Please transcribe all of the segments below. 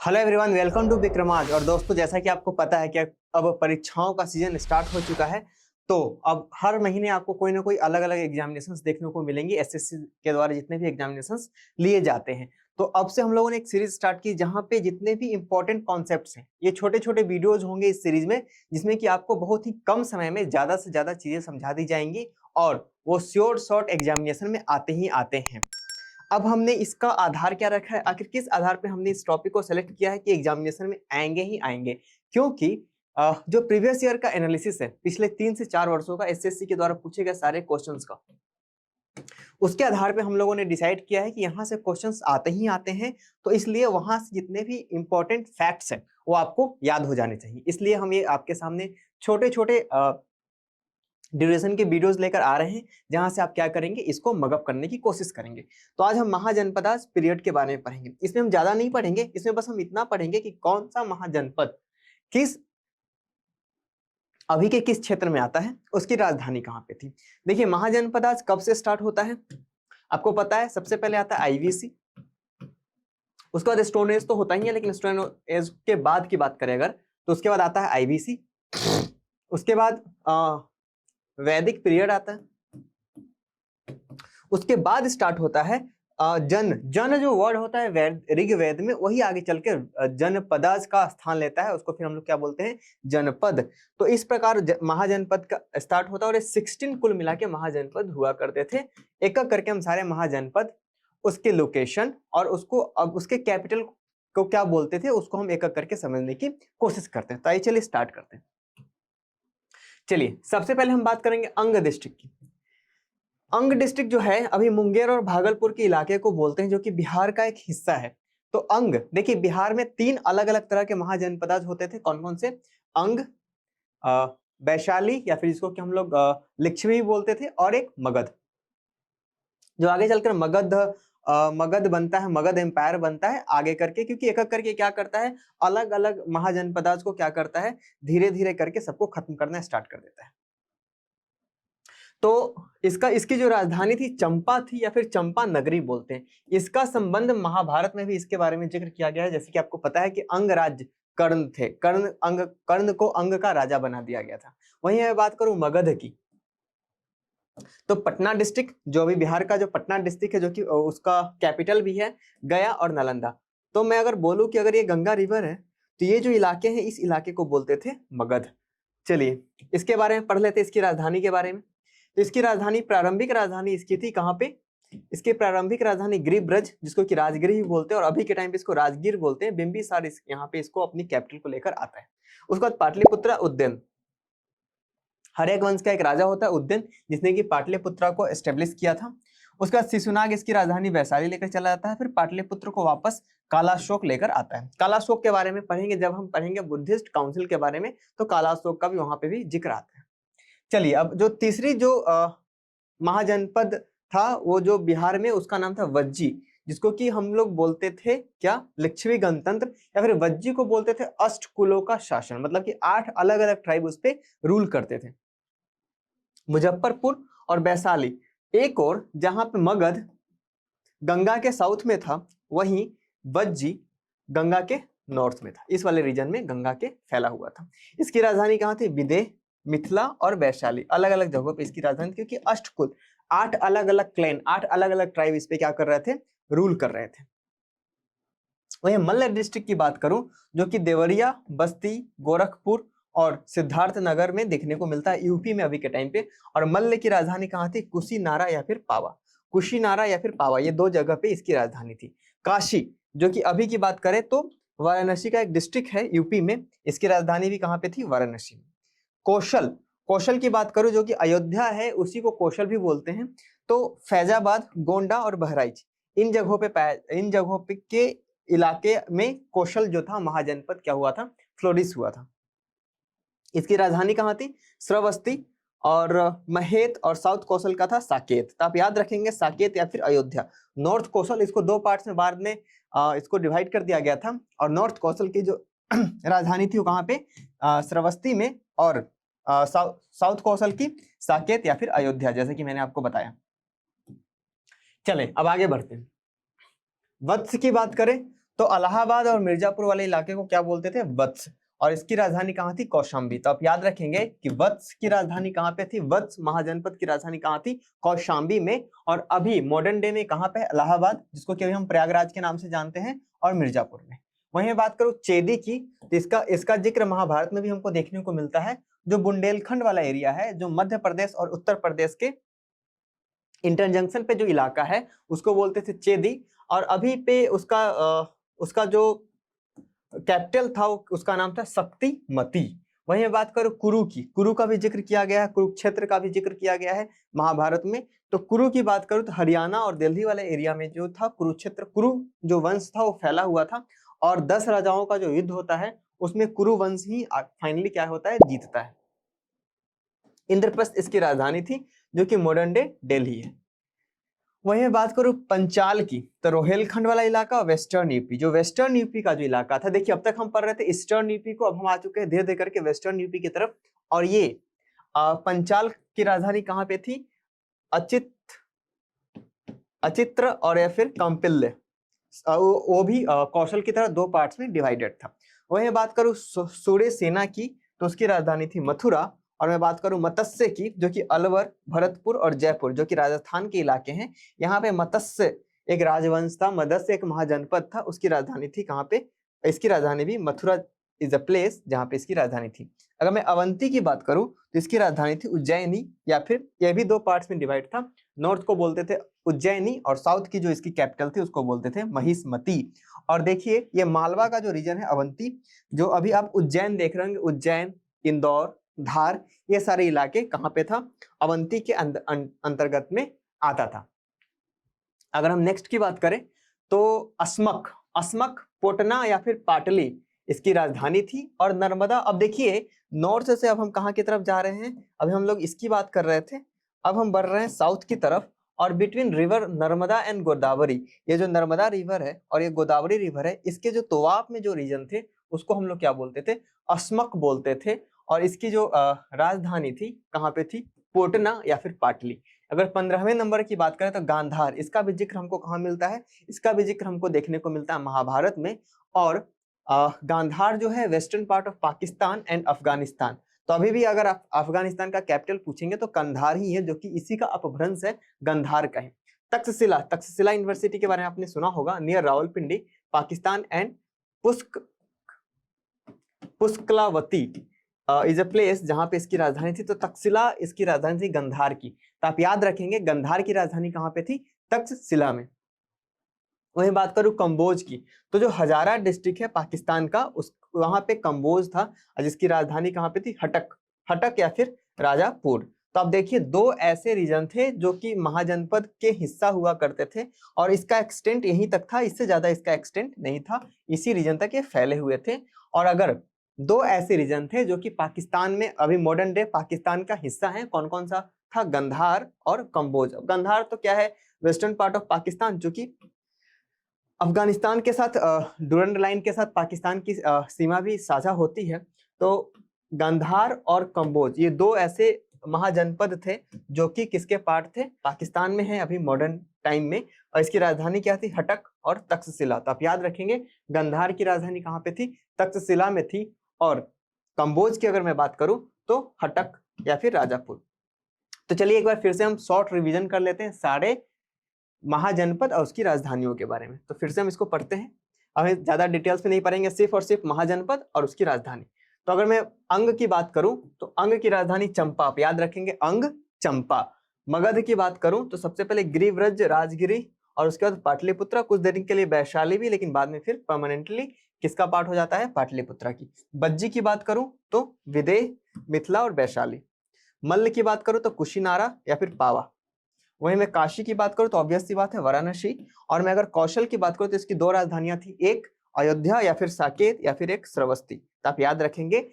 Hello everyone, welcome to विक्रमाज। और दोस्तों, जैसा कि आपको पता है कि अब परीक्षाओं का सीजन स्टार्ट हो चुका है, तो अब हर महीने आपको कोई ना कोई अलग अलग एग्जामिनेशंस देखने को मिलेंगी। एसएससी के द्वारा जितने भी एग्जामिनेशंस लिए जाते हैं, तो अब से हम लोगों ने एक सीरीज स्टार्ट की जहां पे जितने भी इंपॉर्टेंट कॉन्सेप्ट्स हैं, ये छोटे छोटे वीडियोज होंगे इस सीरीज में, जिसमें कि आपको बहुत ही कम समय में ज्यादा से ज्यादा चीजें समझा दी जाएंगी और वो श्योर शॉर्ट एग्जामिनेशन में आते ही आते हैं। अब हमने इसका आधार क्या रखा है, आखिर किस आधार पे हमने इस टॉपिक को सेलेक्ट किया है कि एग्जामिनेशन में आएंगे ही आएंगे? क्योंकि जो प्रीवियस ईयर का एनालिसिस है, पिछले 3 से 4 वर्षों का एसएससी के द्वारा पूछे गए सारे क्वेश्चंस का, उसके आधार पे हम लोगों ने डिसाइड किया है कि यहाँ से क्वेश्चंस आते ही आते हैं, तो इसलिए वहां से जितने भी इंपॉर्टेंट फैक्ट्स हैं वो आपको याद हो जाने चाहिए। इसलिए हम ये आपके सामने छोटे छोटे ड्यूरेशन के वीडियोस लेकर आ रहे हैं, जहां से आप क्या करेंगे, इसको मगअप करने की कोशिश करेंगे। तो आज हम महाजनपद पीरियड के बारे में पढ़ेंगे। इसमें हम ज्यादा नहीं पढ़ेंगे, इसमें बस हम इतना पढ़ेंगे कि कौन सा महाजनपद किस अभी के किस क्षेत्र में आता है, उसकी राजधानी कहाँ पे थी। देखिए, महाजनपद आज कब से स्टार्ट होता है आपको पता है। सबसे पहले आता है आईवीसी, उसके बाद स्टोन एज तो होता ही है, लेकिन स्टोन एज के बाद की बात करें अगर, तो उसके बाद आता है आईवीसी, उसके बाद वैदिक पीरियड आता है, उसके बाद स्टार्ट होता है जन जो वर्ड होता है ऋग्वेद में, वही आगे चल के जनपदाज का स्थान लेता है, उसको फिर हम लोग क्या बोलते हैं, जनपद। तो इस प्रकार महाजनपद का स्टार्ट होता है, और ये 16 कुल मिला के महाजनपद हुआ करते थे। एक एक करके हम सारे महाजनपद, उसके लोकेशन और उसको अब उसके कैपिटल को क्या बोलते थे, उसको हम एक एक करके समझने की कोशिश करते हैं। तो आइए चलिए स्टार्ट करते हैं। चलिए, सबसे पहले हम बात करेंगे अंग डिस्ट्रिक्ट की। अंग डिस्ट्रिक्ट जो है, अभी मुंगेर और भागलपुर के इलाके को बोलते हैं, जो कि बिहार का एक हिस्सा है। तो अंग, देखिए बिहार में 3 अलग अलग तरह के महाजनपद होते थे। कौन कौन से? अंग, वैशाली या फिर जिसको कि हम लोग लिच्छवी बोलते थे, और एक मगध, जो आगे चलकर मगध बनता है, मगध एम्पायर बनता है आगे करके, क्योंकि एक एक करके क्या करता है, अलग अलग महाजनपदाज को क्या करता है, धीरे धीरे करके सबको खत्म करना स्टार्ट कर देता है। तो इसकी जो राजधानी थी चंपा थी, या फिर चंपा नगरी बोलते हैं। इसका संबंध महाभारत में भी इसके बारे में जिक्र किया गया है। जैसे कि आपको पता है कि अंगराज कर्ण थे, कर्ण को अंग का राजा बना दिया गया था। वहीं मैं बात करूं मगध की, तो पटना डिस्ट्रिक्ट, जो अभी बिहार का जो पटना डिस्ट्रिक्ट है, जो कि उसका कैपिटल भी है गया और नालंदा। तो मैं अगर बोलूं कि अगर ये गंगा रिवर है, तो ये जो इलाके हैं, इस इलाके को बोलते थे मगध। चलिए, इसके बारे में पढ़ लेते हैं, इसकी राजधानी के बारे में। तो इसकी राजधानी, प्रारंभिक राजधानी इसकी थी कहाँ पे, इसकी प्रारंभिक राजधानी गिरिब्रज, जिसको कि राजगिर भी बोलते हैं, और अभी के टाइम पे इसको राजगीर बोलते हैं। बिंबिसार यहाँ पे इसको अपनी कैपिटल को लेकर आता है। उसके बाद पाटलिपुत्र उद्यान, हर एक वंश का एक राजा होता है उद्यान, जिसने कि पाटलिपुत्र को एस्टेब्लिश किया था। उसके बाद शिशुनाग इसकी राजधानी वैशाली लेकर चला जाता है, फिर पाटलिपुत्र को वापस कालाशोक लेकर आता है। कालाशोक के बारे में पढ़ेंगे जब हम पढ़ेंगे बुद्धिस्ट काउंसिल के बारे में, तो कालाशोक का भी वहां पे भी जिक्र आता है। चलिए, अब जो तीसरी जो महाजनपद था, वो जो बिहार में, उसका नाम था वज्जी, जिसको कि हम लोग बोलते थे क्या, लिच्छवी गणतंत्र, या फिर वज्जी को बोलते थे अष्ट कुलों का शासन। मतलब कि 8 अलग अलग ट्राइब उस पे रूल करते थे। मुजफ्फरपुर और वैशाली एक और, जहां पे मगध गंगा के साउथ में था, वहीं वज्जी गंगा के नॉर्थ में था। इस वाले रीजन में गंगा के फैला हुआ था। इसकी राजधानी कहाँ थी? विदेह, मिथिला और वैशाली, अलग अलग जगहों पे इसकी राजधानी, क्योंकि अष्टकुल 8 अलग अलग क्लैन, 8 अलग अलग ट्राइब इस पे क्या कर रहे थे, रूल कर रहे थे। वहीं मल्ल डिस्ट्रिक्ट की बात करूं, जो कि देवरिया, बस्ती, गोरखपुर और सिद्धार्थ नगर में देखने को मिलता है, यूपी में अभी के टाइम पे। और मल्ल की राजधानी कहाँ थी? कुशीनारा या फिर पावा, कुशीनारा या फिर पावा, ये 2 जगह पे इसकी राजधानी थी। काशी, जो कि अभी की बात करें तो वाराणसी का एक डिस्ट्रिक्ट है यूपी में, इसकी राजधानी भी कहाँ पे थी? वाराणसी में। कौशल, कौशल की बात करूं, जो कि अयोध्या है, उसी को कौशल भी बोलते हैं। तो फैजाबाद, गोंडा और बहराइच, इन जगहों पे के इलाके में कौशल जो था महाजनपद क्या हुआ था, फ्लोरिश हुआ था। इसकी राजधानी कहाँ थी? श्रावस्ती, और महेत, और साउथ कौशल का था साकेत। तो आप याद रखेंगे साकेत या फिर अयोध्या। नॉर्थ कौशल, इसको 2 पार्ट्स में बाद में इसको डिवाइड कर दिया गया था, और नॉर्थ कौशल की जो राजधानी थी वो कहाँ पे, श्रावस्ती में, और साउथ कौशल की साकेत या फिर अयोध्या, जैसे कि मैंने आपको बताया। चले अब आगे बढ़ते हैं। वत्स की बात करें तो इलाहाबाद और मिर्जापुर वाले इलाके को क्या बोलते थे? वत्स। और इसकी राजधानी कहाँ थी? कौशाम्बी। तो आप याद रखेंगे कि वत्स की राजधानी कहाँ पे थी? वत्स महाजनपद की राजधानी कहाँ थी? कौशाम्बी में। और अभी मॉडर्न डे में कहाँ पे? इलाहाबाद, जिसको कि अभी हम प्रयागराज के नाम से जानते हैं, और मिर्जापुर में। वहीं बात करूं चेदी की, तो इसका जिक्र महाभारत में भी हमको देखने को मिलता है। जो बुंदेलखंड वाला एरिया है, जो मध्य प्रदेश और उत्तर प्रदेश के इंटरजंक्शन पे जो इलाका है, उसको बोलते थे चेदी। और अभी पे उसका जो कैपिटल था उसका नाम था शक्तिमती। वहीं बात करो कुरु की, कुरु का भी जिक्र किया गया है, कुरुक्षेत्र का भी जिक्र किया गया है महाभारत में। तो कुरु की बात करूं तो हरियाणा और दिल्ली वाले एरिया में जो था कुरुक्षेत्र, कुरु जो वंश था वो फैला हुआ था। और 10 राजाओं का जो युद्ध होता है उसमें कुरु वंश ही फाइनली क्या होता है? जीतता है। इंद्रप्रस्थ इसकी राजधानी थी, जो कि मॉडर्न डे दिल्ली है। वहीं बात करूं पंचाल की, तो रोहेलखंड वाला इलाका, वेस्टर्न यूपी। जो वेस्टर्न यूपी का जो इलाका था, देखिए अब तक हम पढ़ रहे थे ईस्टर्न यूपी को, अब हम आ चुके हैं धीरे धीरे करके वेस्टर्न यूपी की तरफ। और ये पंचाल की राजधानी कहाँ पे थी? अचित्र और या फिर कौंपिल्य। वो भी कौशल की तरह 2 पार्ट्स में डिवाइडेड था। वहीं बात करूं सूर्य सेना की, तो उसकी राजधानी थी मथुरा। और मैं बात करूं मत्स्य की, जो कि अलवर, भरतपुर और जयपुर, जो कि राजस्थान के इलाके हैं, यहाँ पे मत्स्य एक राजवंश था, मत्स्य एक महाजनपद था, उसकी राजधानी थी कहाँ पे? इसकी राजधानी भी मथुरा इज अ प्लेस जहाँ पे इसकी राजधानी थी। अगर मैं अवंती की बात करूं तो इसकी राजधानी थी उज्जैनी, या फिर यह भी 2 पार्ट्स में डिवाइड था। नॉर्थ को बोलते थे उज्जैनी, और साउथ की जो इसकी कैपिटल थी उसको बोलते थे महिष्मती। और देखिए ये मालवा का जो रीजन है अवंती, जो अभी आप उज्जैन देख रहे होंगे, उज्जैन, इंदौर, धार, ये सारे इलाके कहाँ पे था? अवंती के अंतर्गत में आता था। अगर हम नेक्स्ट की बात करें तो अस्मक पोटना या फिर पाटली इसकी राजधानी थी। और नर्मदा, अब देखिए नॉर्थ से अब हम कहाँ की तरफ जा रहे हैं? अभी हम लोग इसकी बात कर रहे थे, अब हम बढ़ रहे हैं साउथ की तरफ। और between river Narmada and Godavari, ये जो नर्मदा रिवर है और ये गोदावरी रिवर है, इसके जो तोवाब में जो रीजन थे उसको हम लोग क्या बोलते थे? अस्मक बोलते थे। और इसकी जो राजधानी थी कहाँ पे थी? पोटना या फिर पाटली। अगर 15वें नंबर की बात करें तो गांधार, इसका भी जिक्र हमको कहाँ मिलता है? इसका भी जिक्र हमको देखने को मिलता है महाभारत में। और गांधार जो है western part of Pakistan and Afghanistan. तो अभी भी अगर आप अफगानिस्तान का कैपिटल पूछेंगे तो कंधार ही है, जो कि इसी का अपभ्रंश है, गंधार का है। तक्षशिला यूनिवर्सिटी के बारे में आपने सुना होगा, near Rawalpindi, Pakistan and Pushkalavati is a place जहां पे इसकी राजधानी थी। तो तक्षशिला इसकी राजधानी थी गंधार की। तो आप याद रखेंगे गंधार की राजधानी कहां पे थी? तक्षशिला में। वहीं बात करूं कंबोज की, तो जो हजारा डिस्ट्रिक्ट है पाकिस्तान का, उस वहां पे कंबोज था, जिसकी राजधानी कहां पे थी? हटक या फिर राजापुर। तो आप देखिए 2 ऐसे रीजन थे जो कि महाजनपद के हिस्सा हुआ करते थे, और इसका एक्सटेंट यहीं तक था, इससे ज्यादा इसका एक्सटेंट नहीं था, इसी रीजन तक ये फैले हुए थे। और अगर 2 ऐसे रीजन थे जो कि पाकिस्तान में अभी मॉडर्न डे पाकिस्तान का हिस्सा है, कौन कौन सा था? गंधार और कंबोज। गंधार तो क्या है? वेस्टर्न पार्ट ऑफ पाकिस्तान, जो कि अफगानिस्तान के साथ डुरंड लाइन के साथ पाकिस्तान की सीमा भी साझा होती है। तो गंधार और कंबोज ये 2 ऐसे महाजनपद थे जो कि किसके पार्ट थे? पाकिस्तान में है अभी मॉडर्न टाइम में। और इसकी राजधानी क्या थी? हटक और तक्षशिला। तो आप याद रखेंगे गंधार की राजधानी कहाँ पे थी? तक्षशिला में थी। और कंबोज की अगर मैं बात करूं तो हटक या फिर राजापुर। तो चलिए एक बार फिर से हम शॉर्ट रिवीजन कर लेते हैं सारे महाजनपद और उसकी राजधानियों के बारे में। तो फिर से हम इसको पढ़ते हैं, हमें ज्यादा डिटेल्स में नहीं पढ़ेंगे, सिर्फ और सिर्फ महाजनपद और उसकी राजधानी। तो अगर मैं अंग की बात करूं तो अंग की राजधानी चंपा, आप याद रखेंगे अंग चंपा। मगध की बात करूं तो सबसे पहले गिरिव्रज, राजगिरी, और उसके बाद पाटलिपुत्रा, कुछ देर के लिए वैशाली भी, लेकिन बाद में फिर परमानेंटली किसका पार्ट हो जाता है? पाटलिपुत्रा की। बज्जी की बात करूं तो विदेह, मिथिला और वैशाली। मल्ल की बात करूं तो कुशीनारा या फिर पावा। वहीं मैं काशी की बात करूं तो ऑब्वियस सी बात है वाराणसी। और मैं अगर कौशल की बात करूं तो इसकी 2 राजधानियां थी, एक अयोध्या या फिर साकेत या फिर एक श्रावस्ती। तो आप याद रखेंगे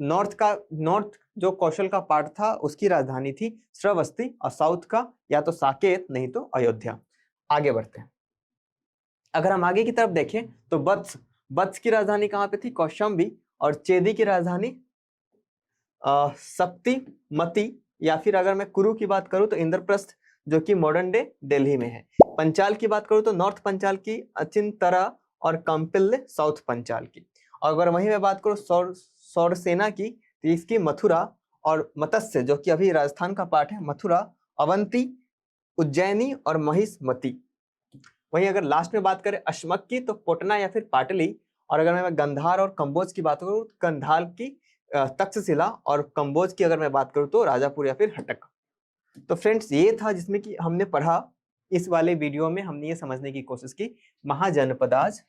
नॉर्थ जो कौशल का पार्ट था उसकी राजधानी थी श्रावस्ती, और साउथ का या तो साकेत नहीं तो अयोध्या। आगे बढ़ते हैं, अगर हम आगे की तरफ देखें तो वत्स की राजधानी कहाँ पे थी? कौशाम्बी। और चेदी की राजधानी शक्तिमती, या फिर अगर मैं कुरु की बात करूं तो इंद्रप्रस्थ, जो कि मॉडर्न डे दिल्ली में है। पंचाल की बात करूं तो नॉर्थ पंचाल की अचिंतरा और कंपिल्य साउथ पंचाल की। और अगर वहीं मैं बात करूँ सौरसेना की, तो इसकी मथुरा और मत्स्य, जो कि अभी राजस्थान का पार्ट है, मथुरा, अवंती, उज्जैनी और महिष्मती। वहीं अगर लास्ट में बात करें अश्मक की, तो कोटना या फिर पाटली। और अगर मैं गंधार और कंबोज की बात करूँ, कंधार की तक्षशिला, और कंबोज की अगर मैं बात करूँ तो राजापुर या फिर हटक। तो फ्रेंड्स, ये था जिसमें कि हमने पढ़ा, इस वाले वीडियो में हमने ये समझने की कोशिश की महाजनपदाज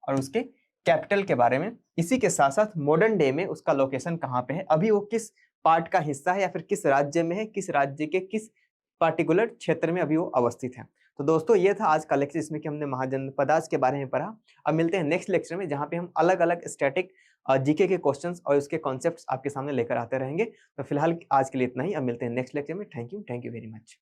और उसके कैपिटल के बारे में। इसी के साथ साथ मॉडर्न डे में उसका लोकेशन कहाँ पे है, अभी वो किस पार्ट का हिस्सा है या फिर किस राज्य में है, किस राज्य के किस पार्टिकुलर क्षेत्र में अभी वो अवस्थित है। तो दोस्तों, ये था आज का लेक्चर, इसमें कि हमने महाजनपदाज के बारे में पढ़ा। अब मिलते हैं नेक्स्ट लेक्चर में, जहाँ पे हम अलग अलग स्टैटिक जीके के क्वेश्चंस और उसके कॉन्सेप्ट्स आपके सामने लेकर आते रहेंगे। तो फिलहाल आज के लिए इतना ही। अब मिलते हैं नेक्स्ट लेक्चर में। Thank you very much.